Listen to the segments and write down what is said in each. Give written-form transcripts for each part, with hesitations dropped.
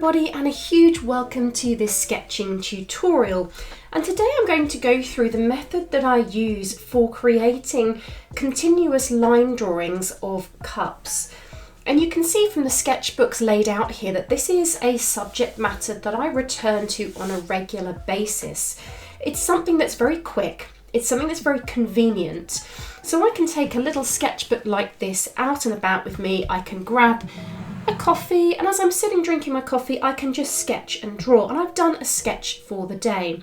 everybody, and a huge welcome to this sketching tutorial. And today I'm going to go through the method that I use for creating continuous line drawings of cups. And you can see from the sketchbooks laid out here that this is a subject matter that I return to on a regular basis. It's something that's very quick, it's something that's very convenient. So I can take a little sketchbook like this out and about with me. I can grab a coffee, and as I'm sitting drinking my coffee, I can just sketch and draw. And I've done a sketch for the day.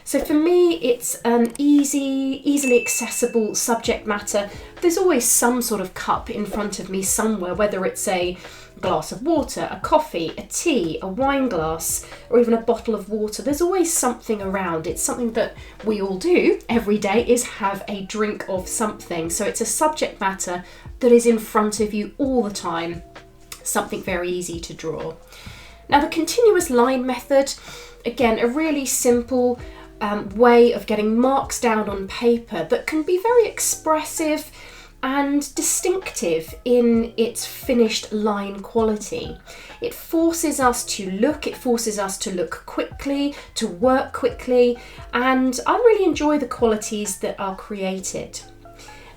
So for me, it's an easily accessible subject matter. There's always some sort of cup in front of me somewhere, whether it's a glass of water, a coffee, a tea, a wine glass, or even a bottle of water. There's always something around. It's something that we all do every day, is have a drink of something. So it's a subject matter that is in front of you all the time. Something very easy to draw. Now the continuous line method, again, a really simple way of getting marks down on paper that can be very expressive and distinctive in its finished line quality. It forces us to look quickly, to work quickly, and I really enjoy the qualities that are created.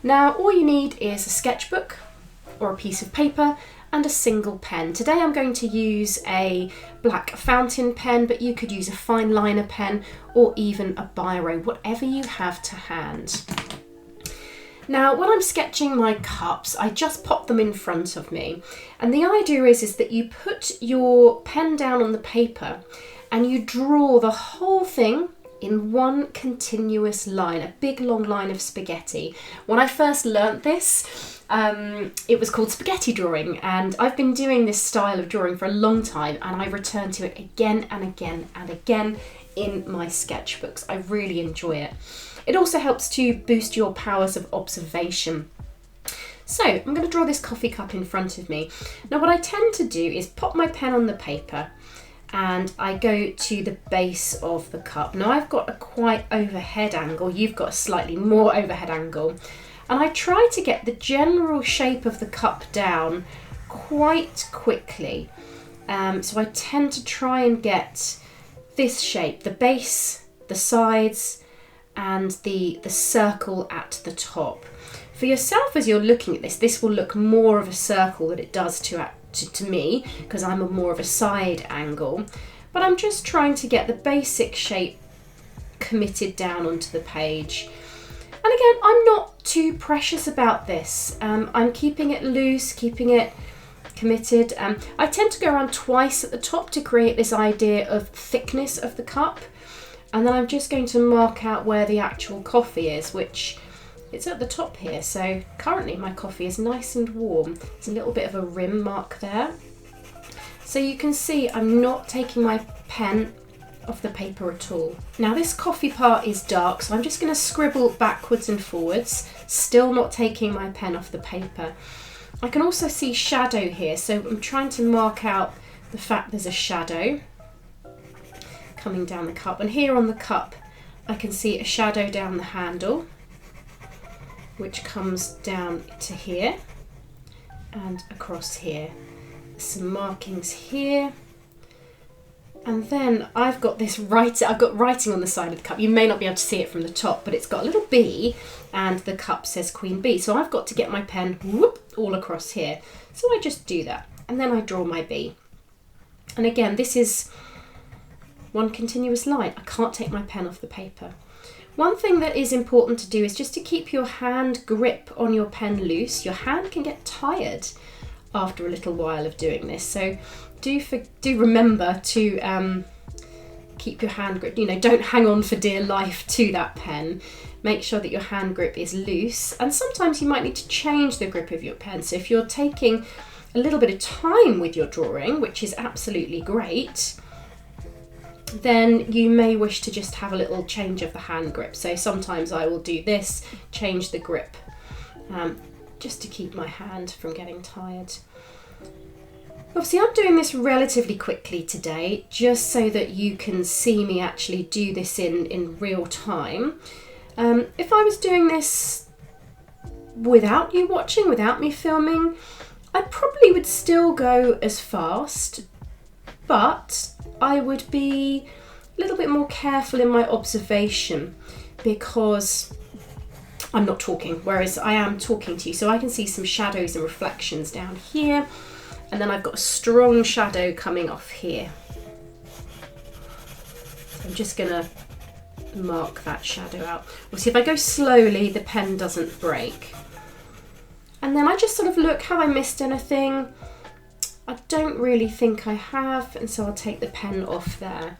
Now all you need is a sketchbook or a piece of paper and a single pen. Today I'm going to use a black fountain pen, but you could use a fine liner pen or even a biro, whatever you have to hand. Now when I'm sketching my cups, I just pop them in front of me, and the idea is that you put your pen down on the paper and you draw the whole thing in one continuous line, a big long line of spaghetti. When I first learnt this, it was called spaghetti drawing, and I've been doing this style of drawing for a long time, and I return to it again and again and again in my sketchbooks. I really enjoy it. It also helps to boost your powers of observation. So I'm going to draw this coffee cup in front of me. Now what I tend to do is pop my pen on the paper and I go to the base of the cup. Now I've got a quite overhead angle, you've got a slightly more overhead angle, and I try to get the general shape of the cup down quite quickly. So I tend to try and get this shape, the base, the sides, and the circle at the top. For yourself, as you're looking at this will look more of a circle than it does to me, because I'm more of a side angle. But I'm just trying to get the basic shape committed down onto the page. And again, I'm not too precious about this. I'm keeping it loose, keeping it committed. I tend to go around twice at the top to create this idea of thickness of the cup. And then I'm just going to mark out where the actual coffee is, which it's at the top here. So currently my coffee is nice and warm. There's a little bit of a rim mark there. So you can see I'm not taking my pen off the paper at all. Now this coffee part is dark, so I'm just going to scribble backwards and forwards, still not taking my pen off the paper. I can also see shadow here, so I'm trying to mark out the fact there's a shadow coming down the cup, and here on the cup I can see a shadow down the handle which comes down to here and across here. Some markings here. And then I've got writing on the side of the cup. You may not be able to see it from the top, but it's got a little B and the cup says Queen Bee. So I've got to get my pen all across here. So I just do that and then I draw my B. And again, this is one continuous line. I can't take my pen off the paper. One thing that is important to do is just to keep your hand grip on your pen loose. Your hand can get tired after a little while of doing this. So do remember to keep your hand grip, don't hang on for dear life to that pen. Make sure that your hand grip is loose, and sometimes you might need to change the grip of your pen. So if you're taking a little bit of time with your drawing, which is absolutely great, then you may wish to just have a little change of the hand grip. So sometimes I will do this, change the grip, just to keep my hand from getting tired. Obviously I'm doing this relatively quickly today, just so that you can see me actually do this in real time. If I was doing this without you watching, without me filming, I probably would still go as fast, but I would be a little bit more careful in my observation because I'm not talking, whereas I am talking to you. So I can see some shadows and reflections down here, and then I've got a strong shadow coming off here. So I'm just gonna mark that shadow out. We'll see if I go slowly, the pen doesn't break. And then I just sort of look, have I missed anything? I don't really think I have, and so I'll take the pen off there.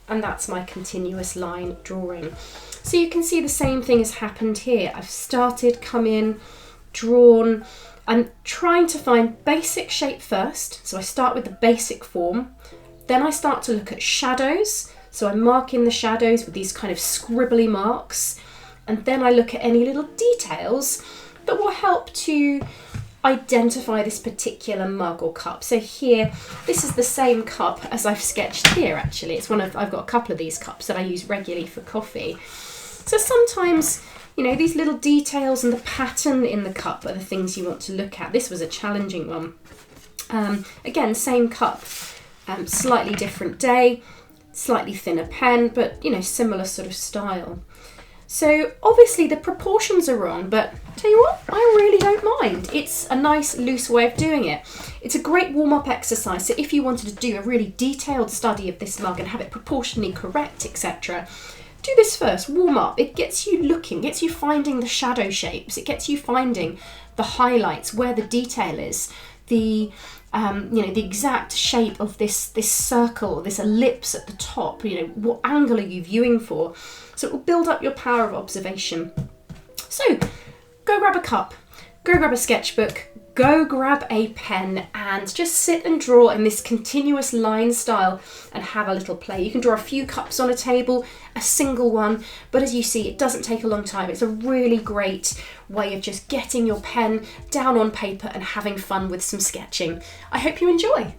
And that's my continuous line drawing. So you can see the same thing has happened here. I've started, come in, drawn. I'm trying to find basic shape first. So I start with the basic form. Then I start to look at shadows. So I'm marking the shadows with these kind of scribbly marks. And then I look at any little details that will help to identify this particular mug or cup. So here, this is the same cup as I've sketched here actually. It's I've got a couple of these cups that I use regularly for coffee. So sometimes, you know, these little details and the pattern in the cup are the things you want to look at. This was a challenging one. Again, same cup, slightly different day, slightly thinner pen, but you know, similar sort of style. So obviously the proportions are wrong, but tell you what, I really don't mind. It's a nice loose way of doing it. It's a great warm-up exercise. So if you wanted to do a really detailed study of this mug and have it proportionally correct, etc., do this first, warm up. It gets you looking, gets you finding the shadow shapes. It gets you finding the highlights, where the detail is, the the exact shape of this circle, this ellipse at the top. You know, what angle are you viewing for? So it will build up your power of observation. So go grab a cup, go grab a sketchbook, go grab a pen and just sit and draw in this continuous line style and have a little play. You can draw a few cups on a table, a single one, but as you see, it doesn't take a long time. It's a really great way of just getting your pen down on paper and having fun with some sketching. I hope you enjoy.